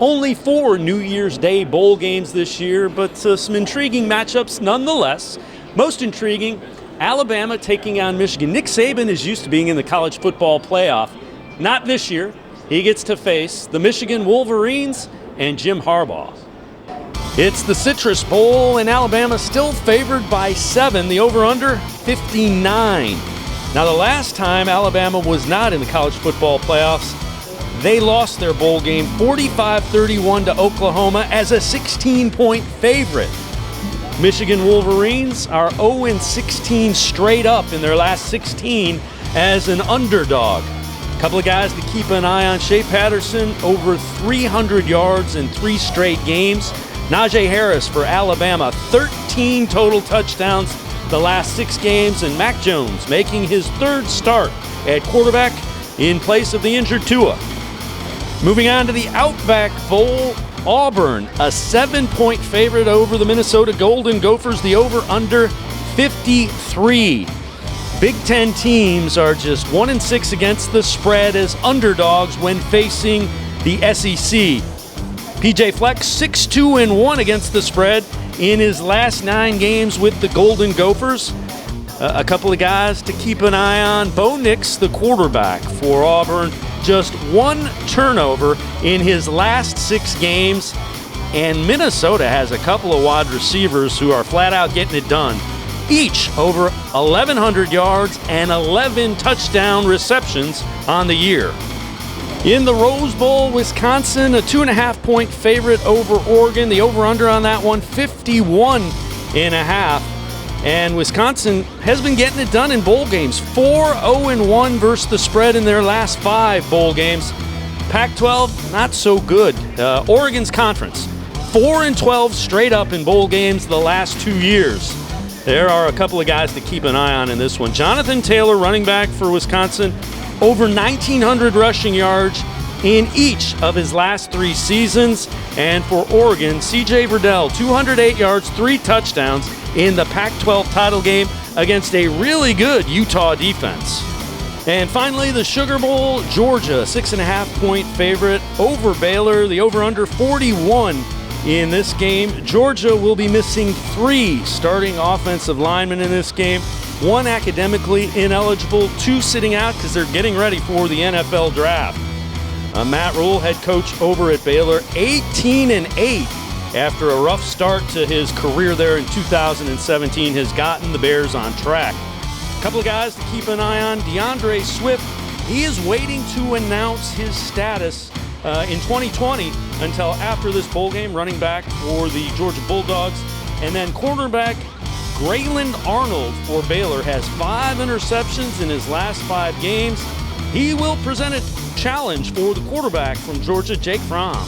Only 4 New Year's Day bowl games this year, but some intriguing matchups nonetheless. Most intriguing, Alabama taking on Michigan. Nick Saban is used to being in the college football playoff. Not this year. He gets to face the Michigan Wolverines and Jim Harbaugh. It's the Citrus Bowl, and Alabama still favored by 7. The over-under, 59. Now, the last time Alabama was not in the college football playoffs, they lost their bowl game 45-31 to Oklahoma as a 16-point favorite. Michigan Wolverines are 0-16 straight up in their last 16 as an underdog. A couple of guys to keep an eye on. Shea Patterson, over 300 yards in 3 straight games. Najee Harris for Alabama, 13 total touchdowns the last 6 games. And Mac Jones making his 3rd start at quarterback in place of the injured Tua. Moving on to the Outback Bowl, Auburn, a 7-point favorite over the Minnesota Golden Gophers. The over-under, 53. Big Ten teams are just 1-6 against the spread as underdogs when facing the SEC. PJ Fleck, 6-2-1 against the spread in his last 9 games with the Golden Gophers. A couple of guys to keep an eye on. Bo Nix, the quarterback for Auburn, just 1 turnover in his last 6 games. And Minnesota has a couple of wide receivers who are flat out getting it done. Each over 1,100 yards and 11 touchdown receptions on the year. In the Rose Bowl, Wisconsin, a 2.5-point favorite over Oregon. The over-under on that one, 51.5. And Wisconsin has been getting it done in bowl games. 4-0-1 versus the spread in their last 5 bowl games. Pac-12, not so good. Oregon's conference, 4-12 straight up in bowl games the last 2 years. There are a couple of guys to keep an eye on in this one. Jonathan Taylor, running back for Wisconsin, over 1,900 rushing yards in each of his last 3 seasons. And for Oregon, C.J. Verdell, 208 yards, 3 touchdowns in the Pac-12 title game against a really good Utah defense. And finally, the Sugar Bowl, Georgia, 6.5-point favorite over Baylor. The over-under, 41 in this game. Georgia will be missing 3 starting offensive linemen in this game. 1 academically ineligible, 2 sitting out because they're getting ready for the NFL draft. Matt Rule, head coach over at Baylor, 18-8 after a rough start to his career there in 2017, has gotten the Bears on track. A couple of guys to keep an eye on. DeAndre Swift, he is waiting to announce his status in 2020 until after this bowl game, running back for the Georgia Bulldogs. And then cornerback Grayland Arnold for Baylor has 5 interceptions in his last 5 games. He will present a challenge for the quarterback from Georgia, Jake Fromm.